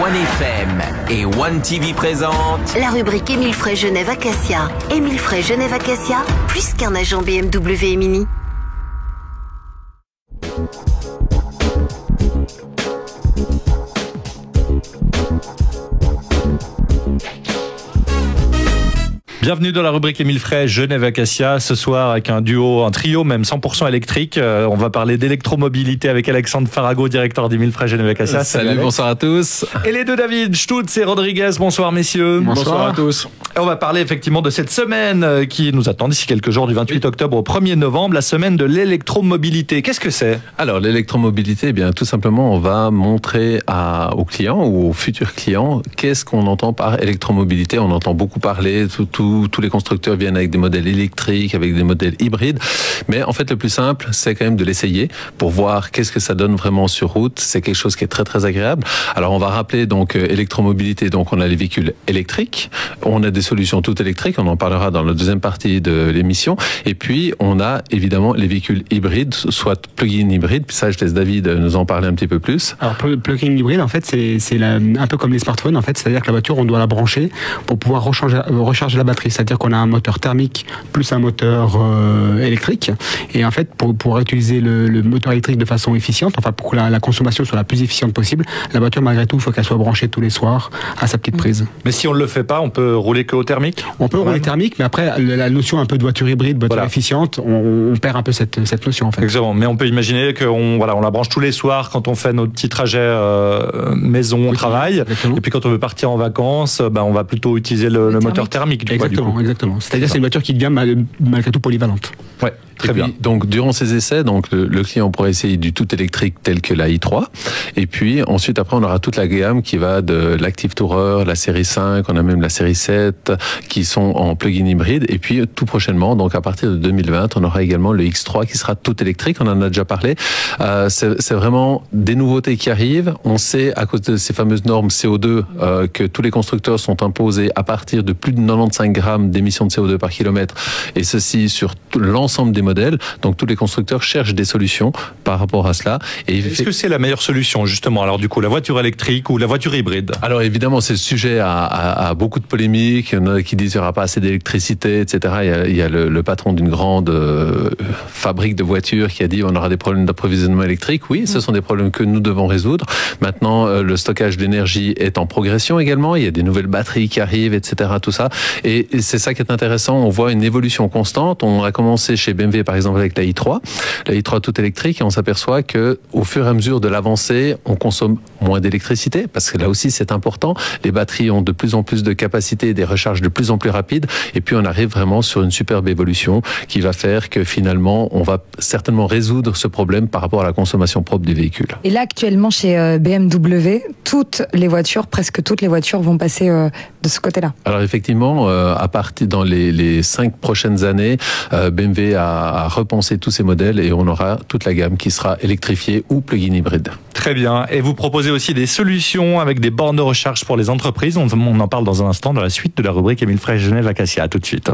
OneFM et One TV présentent la rubrique Émile Frey Genève Acacia. Émile Frey Genève Acacia, plus qu'un agent BMW et Mini. Bienvenue dans la rubrique Émile Frey Genève Acacia. Ce soir avec un trio même 100% électrique. On va parler d'électromobilité avec Alexandre Farago, directeur d'Émile Frey Genève Acacia. Salut, bonsoir à tous. Et les deux David, Stutz et Rodriguez. Bonsoir messieurs. Bonsoir à tous. Et on va parler effectivement de cette semaine qui nous attend d'ici quelques jours, du 28 octobre au 1er novembre, la semaine de l'électromobilité. Qu'est-ce que c'est ? Alors l'électromobilité, eh bien tout simplement, on va montrer aux clients ou aux futurs clients qu'est-ce qu'on entend par électromobilité. On entend beaucoup parler, tous les constructeurs viennent avec des modèles électriques, avec des modèles hybrides. Mais en fait, le plus simple, c'est quand même de l'essayer pour voir qu'est-ce que ça donne vraiment sur route. C'est quelque chose qui est très, très agréable. Alors, on va rappeler donc électromobilité. Donc, on a les véhicules électriques. On a des solutions toutes électriques. On en parlera dans la deuxième partie de l'émission. Et puis, on a évidemment les véhicules hybrides, soit plug-in hybride. Puis ça, je laisse David nous en parler un petit peu plus. Alors, plug-in hybride, en fait, c'est un peu comme les smartphones. En fait, c'est-à-dire que la voiture, on doit la brancher pour pouvoir recharger la batterie. C'est-à-dire qu'on a un moteur thermique plus un moteur électrique. Et en fait, pour utiliser le moteur électrique de façon efficiente, enfin pour que la consommation soit la plus efficiente possible, la voiture, malgré tout, il faut qu'elle soit branchée tous les soirs à sa petite prise. Mais si on ne le fait pas, on peut rouler que au thermique ? On peut rouler thermique, mais après, la notion un peu de voiture hybride, voiture efficiente, on perd un peu cette notion en fait. Exactement. Mais on peut imaginer qu'on la branche tous les soirs quand on fait nos petits trajets maison, travail. Exactement. Et puis quand on veut partir en vacances, on va plutôt utiliser le moteur thermique. Exactement. C'est-à-dire c'est une voiture qui devient malgré tout polyvalente. Ouais. Très bien. Donc, durant ces essais, donc le client pourra essayer du tout électrique tel que la i3. Et puis, ensuite, après, on aura toute la gamme qui va de l'Active Tourer, la série 5, on a même la série 7, qui sont en plug-in hybride. Et puis, tout prochainement, donc à partir de 2020, on aura également le X3 qui sera tout électrique. On en a déjà parlé. C'est vraiment des nouveautés qui arrivent. On sait, à cause de ces fameuses normes CO2, que tous les constructeurs sont imposés à partir de plus de 95 grammes d'émissions de CO2 par kilomètre. Et ceci sur l'ensemble des modèles. Donc tous les constructeurs cherchent des solutions par rapport à cela. Et est-ce que c'est la meilleure solution justement ? Alors du coup, la voiture électrique ou la voiture hybride ? Alors évidemment, c'est le sujet à beaucoup de polémiques. Il y en a qui disent qu'il n'y aura pas assez d'électricité, etc. Il y a le patron d'une grande fabrique de voitures qui a dit on aura des problèmes d'approvisionnement électrique. Oui, ce sont des problèmes que nous devons résoudre. Maintenant, le stockage d'énergie est en progression également. Il y a des nouvelles batteries qui arrivent, etc. Tout ça. Et c'est ça qui est intéressant. On voit une évolution constante. On a commencé chez BMW par exemple avec la i3 toute électrique, et on s'aperçoit que au fur et à mesure de l'avancée, on consomme moins d'électricité parce que là aussi c'est important. Les batteries ont de plus en plus de capacité, des recharges de plus en plus rapides, et puis on arrive vraiment sur une superbe évolution qui va faire que finalement on va certainement résoudre ce problème par rapport à la consommation propre du véhicule. Et là actuellement chez BMW, presque toutes les voitures vont passer de ce côté-là. Alors effectivement, à partir dans les 5 prochaines années, BMW a repensé tous ces modèles et on aura toute la gamme qui sera électrifiée ou plug-in hybride. Très bien. Et vous proposez aussi des solutions avec des bornes de recharge pour les entreprises. On en parle dans un instant dans la suite de la rubrique Émile Frey Genève Acacia. À tout de suite.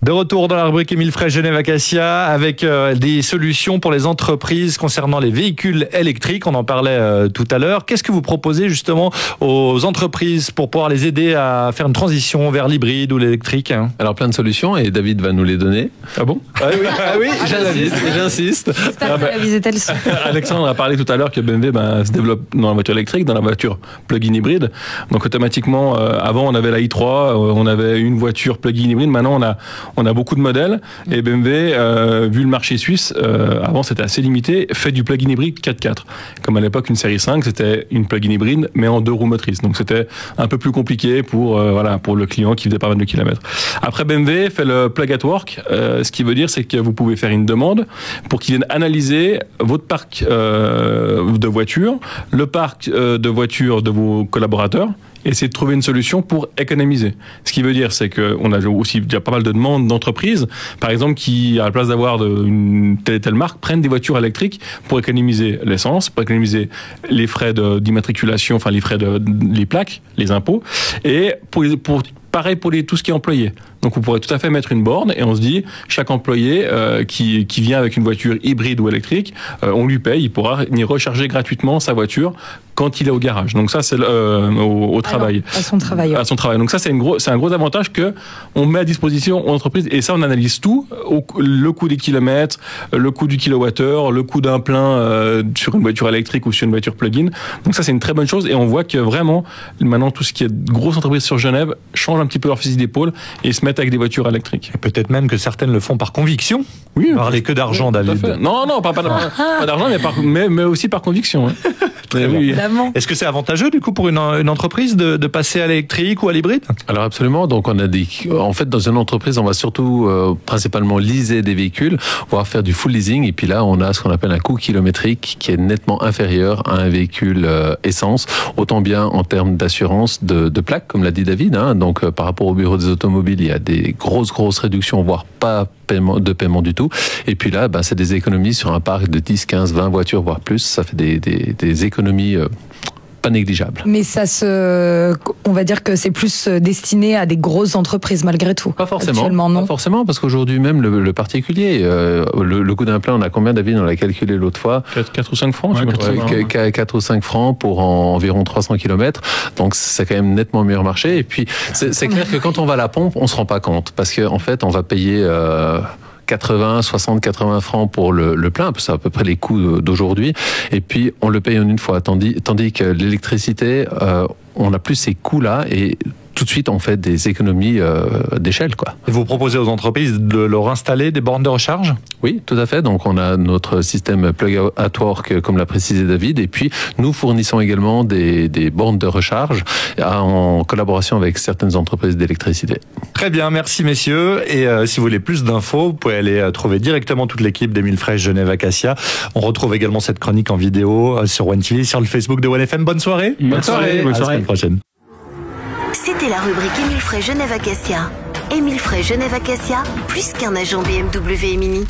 De retour dans la rubrique Émile Frey Genève Acacia avec des solutions pour les entreprises concernant les véhicules électriques. On en parlait tout à l'heure. Qu'est-ce que vous proposez justement aux entreprises pour pouvoir les aider à faire une transition vers l'hybride ou l'électrique ? Alors plein de solutions et David va nous les donner. Ah bon ? Oui, j'insiste. Alexandre a parlé tout à l'heure que BMW se développe dans la voiture électrique, dans la voiture plug-in hybride. Donc automatiquement, avant on avait la i3, on avait une voiture plug-in hybride. Maintenant on a beaucoup de modèles et BMW, vu le marché suisse, avant c'était assez limité, fait du plug-in hybride 4x4. Comme à l'époque une série 5, c'était une plug-in hybride mais en 2 roues motrices. Donc c'était un peu plus compliqué pour le client qui faisait pas mal de kilomètres. Après BMW fait le plug at work, ce qui veut dire c'est que vous pouvez faire une demande pour qu'ils viennent analyser votre parc de voitures, le parc de voitures de vos collaborateurs, essayer de trouver une solution pour économiser. Ce qui veut dire, c'est qu'on a aussi déjà pas mal de demandes d'entreprises, par exemple, qui, à la place d'avoir une telle et telle marque, prennent des voitures électriques pour économiser l'essence, pour économiser les frais d'immatriculation, enfin les frais les plaques, les impôts, et pour pareil pour tout ce qui est employé. Donc, vous pourrez tout à fait mettre une borne et on se dit, chaque employé qui vient avec une voiture hybride ou électrique, on lui paye, il pourra y recharger gratuitement sa voiture quand il est au garage. Donc ça, c'est au travail. Alors, à son travail. Ouais. À son travail. Donc ça, c'est un gros avantage que on met à disposition aux entreprises. Et ça, on analyse tout. Le coût des kilomètres, le coût du kilowattheure, le coût d'un plein sur une voiture électrique ou sur une voiture plug-in. Donc ça, c'est une très bonne chose. Et on voit que vraiment, maintenant, tout ce qui est grosses entreprises sur Genève changent un petit peu leur fusil d'épaule et se mettent avec des voitures électriques. Et peut-être même que certaines le font par conviction. Oui. Parler que d'argent, David. Non, pas d'argent, mais aussi par conviction. Hein. Très oui. Est-ce que c'est avantageux du coup pour une entreprise de passer à l'électrique ou à l'hybride? Alors absolument. Donc on a en fait dans une entreprise on va surtout principalement leaser des véhicules, voire faire du full leasing. Et puis là on a ce qu'on appelle un coût kilométrique qui est nettement inférieur à un véhicule essence, autant bien en termes d'assurance de plaques comme l'a dit David. Hein. Donc par rapport au bureau des automobiles il y a des grosses réductions, voire pas de paiement du tout. Et puis là, c'est des économies sur un parc de 10, 15, 20 voitures, voire plus. Ça fait des économies pas négligeables. Mais on va dire que c'est plus destiné à des grosses entreprises malgré tout. Pas forcément. Actuellement, non. Pas forcément, parce qu'aujourd'hui même, le particulier, le coût d'un plein, on a combien, David? On l'a calculé l'autre fois. 4 ou 5 francs. 4 ou 5 francs pour environ 300 km. Donc, c'est quand même nettement meilleur marché. Et puis, c'est clair que quand on va à la pompe, on se rend pas compte. Parce qu'en fait, on va payer 80 francs pour le plein, c'est à peu près les coûts d'aujourd'hui, et puis on le paye en une fois, tandis que l'électricité, on n'a plus ces coûts-là, et tout de suite on fait des économies d'échelle, quoi. Et vous proposez aux entreprises de leur installer des bornes de recharge? Oui, tout à fait. Donc on a notre système Plug at Work, comme l'a précisé David, et puis nous fournissons également des bornes de recharge en collaboration avec certaines entreprises d'électricité. Très bien, merci messieurs. Et si vous voulez plus d'infos, vous pouvez aller trouver directement toute l'équipe d'Emile Frey Genève Acacia. On retrouve également cette chronique en vidéo sur One TV, sur le Facebook de One FM. Bonne soirée. Bonne soirée. À la semaine prochaine. C'était la rubrique Emile Frey Genève Acacia. Emile Frey Genève Acacia, plus qu'un agent BMW et Mini.